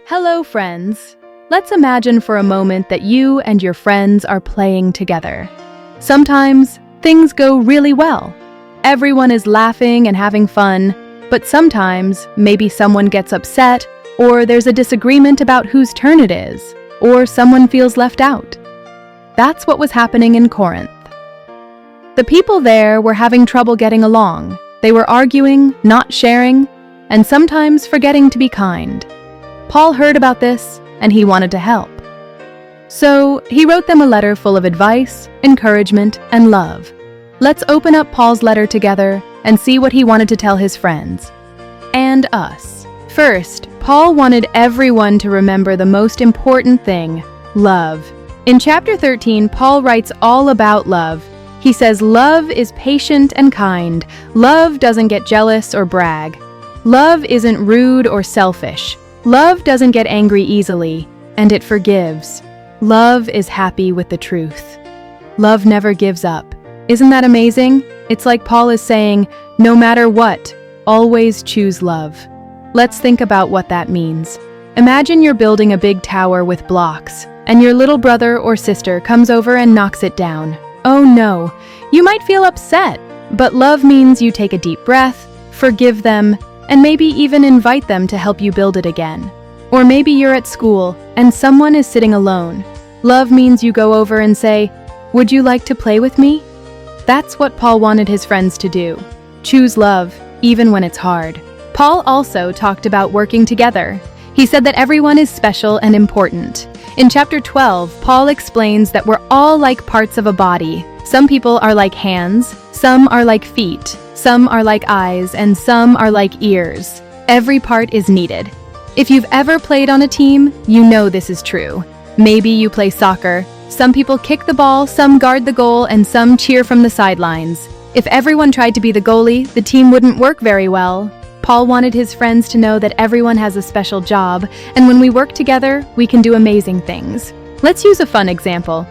Hello, friends. Let's imagine for a moment that you and your friends are playing together. Sometimes things go really well. Everyone is laughing and having fun, but sometimes maybe someone gets upset, or there's a disagreement about whose turn it is, or someone feels left out. That's what was happening in Corinth. The people there were having trouble getting along. They were arguing, not sharing, and sometimes forgetting to be kind. Paul heard about this, and he wanted to help. So he wrote them a letter full of advice, encouragement, and love. Let's open up Paul's letter together and see what he wanted to tell his friends and us. First, Paul wanted everyone to remember the most important thing: love. In chapter 13, Paul writes all about love. He says love is patient and kind. Love doesn't get jealous or brag. Love isn't rude or selfish. Love doesn't get angry easily, and it forgives. Love is happy with the truth. Love never gives up. Isn't that amazing? It's like Paul is saying, no matter what, always choose love. Let's think about what that means. Imagine you're building a big tower with blocks, and your little brother or sister comes over and knocks it down. Oh no, you might feel upset, but love means you take a deep breath, forgive them, and maybe even invite them to help you build it again. Or maybe you're at school and someone is sitting alone. Love means you go over and say, "Would you like to play with me?" That's what Paul wanted his friends to do. Choose love, even when it's hard. Paul also talked about working together. He said that everyone is special and important. In chapter 12, Paul explains that we're all like parts of a body. Some people are like hands, some are like feet, some are like eyes, and some are like ears. Every part is needed. If you've ever played on a team, you know this is true. Maybe you play soccer. Some people kick the ball, some guard the goal, and some cheer from the sidelines. If everyone tried to be the goalie, the team wouldn't work very well. Paul wanted his friends to know that everyone has a special job, and when we work together, we can do amazing things. Let's use a fun example.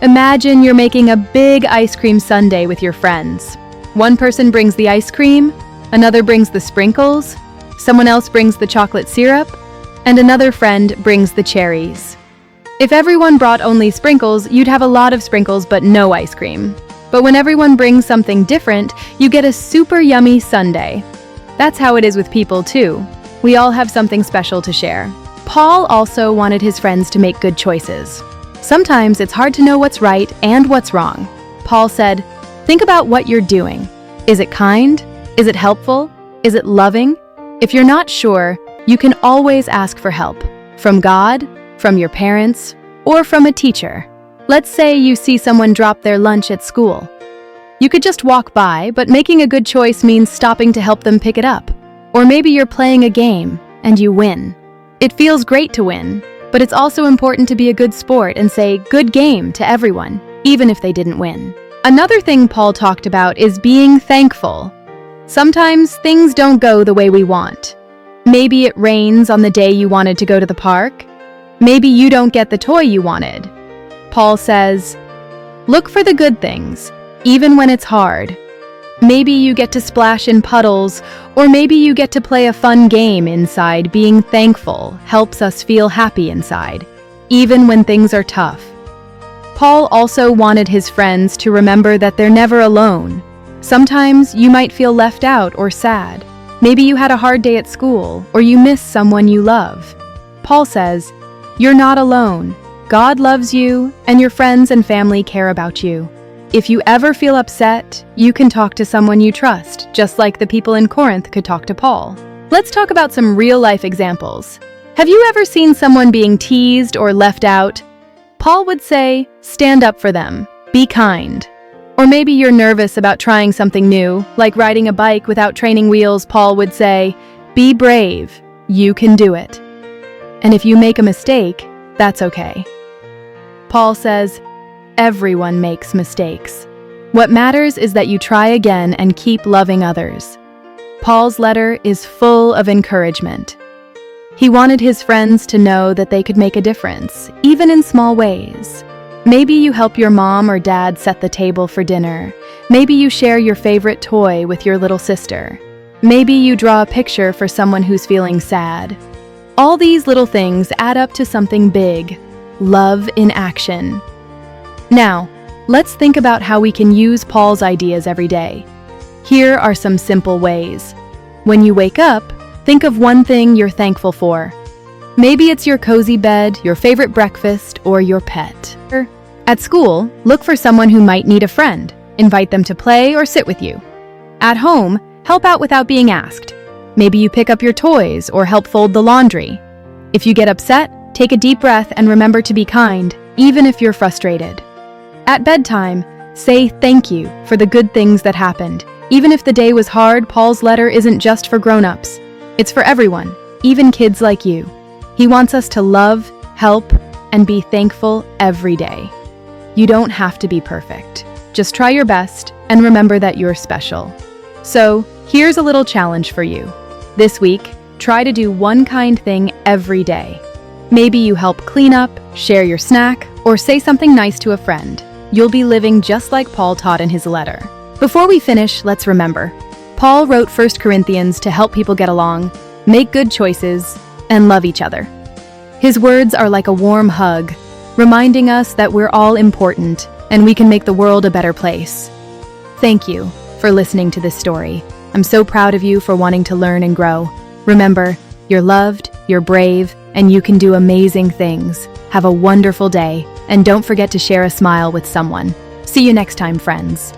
Imagine you're making a big ice cream sundae with your friends. One person brings the ice cream, another brings the sprinkles, someone else brings the chocolate syrup, and another friend brings the cherries. If everyone brought only sprinkles, you'd have a lot of sprinkles but no ice cream. But when everyone brings something different, you get a super yummy sundae. That's how it is with people too. We all have something special to share. Paul also wanted his friends to make good choices. Sometimes it's hard to know what's right and what's wrong. Paul said, think about what you're doing. Is it kind? Is it helpful? Is it loving? If you're not sure, you can always ask for help. From God, from your parents, or from a teacher. Let's say you see someone drop their lunch at school. You could just walk by, but making a good choice means stopping to help them pick it up. Or maybe you're playing a game and you win. It feels great to win, but it's also important to be a good sport and say good game to everyone, even if they didn't win. Another thing Paul talked about is being thankful. Sometimes things don't go the way we want. Maybe it rains on the day you wanted to go to the park. Maybe you don't get the toy you wanted. Paul says, look for the good things, even when it's hard. Maybe you get to splash in puddles, or maybe you get to play a fun game inside. Being thankful helps us feel happy inside, even when things are tough. Paul also wanted his friends to remember that they're never alone. Sometimes you might feel left out or sad. Maybe you had a hard day at school, or you miss someone you love. Paul says, you're not alone. God loves you, and your friends and family care about you. If you ever feel upset, you can talk to someone you trust, just like the people in Corinth could talk to Paul. Let's talk about some real-life examples. Have you ever seen someone being teased or left out? Paul would say, stand up for them, be kind. Or maybe you're nervous about trying something new, like riding a bike without training wheels. Paul would say, be brave, you can do it. And if you make a mistake, that's okay. Paul says, everyone makes mistakes. What matters is that you try again and keep loving others. Paul's letter is full of encouragement. He wanted his friends to know that they could make a difference, even in small ways. Maybe you help your mom or dad set the table for dinner. Maybe you share your favorite toy with your little sister. Maybe you draw a picture for someone who's feeling sad. All these little things add up to something big: love in action. Now, let's think about how we can use Paul's ideas every day. Here are some simple ways. When you wake up, think of one thing you're thankful for. Maybe it's your cozy bed, your favorite breakfast, or your pet. At school, look for someone who might need a friend. Invite them to play or sit with you. At home, help out without being asked. Maybe you pick up your toys or help fold the laundry. If you get upset, take a deep breath and remember to be kind, even if you're frustrated. At bedtime, say thank you for the good things that happened. Even if the day was hard, Paul's letter isn't just for grown-ups. It's for everyone, even kids like you. He wants us to love, help, and be thankful every day. You don't have to be perfect. Just try your best and remember that you're special. So, here's a little challenge for you. This week, try to do one kind thing every day. Maybe you help clean up, share your snack, or say something nice to a friend. You'll be living just like Paul taught in his letter. Before we finish, let's remember, Paul wrote 1 Corinthians to help people get along, make good choices, and love each other. His words are like a warm hug, reminding us that we're all important and we can make the world a better place. Thank you for listening to this story. I'm so proud of you for wanting to learn and grow. Remember, you're loved, you're brave, and you can do amazing things. Have a wonderful day, and don't forget to share a smile with someone. See you next time, friends.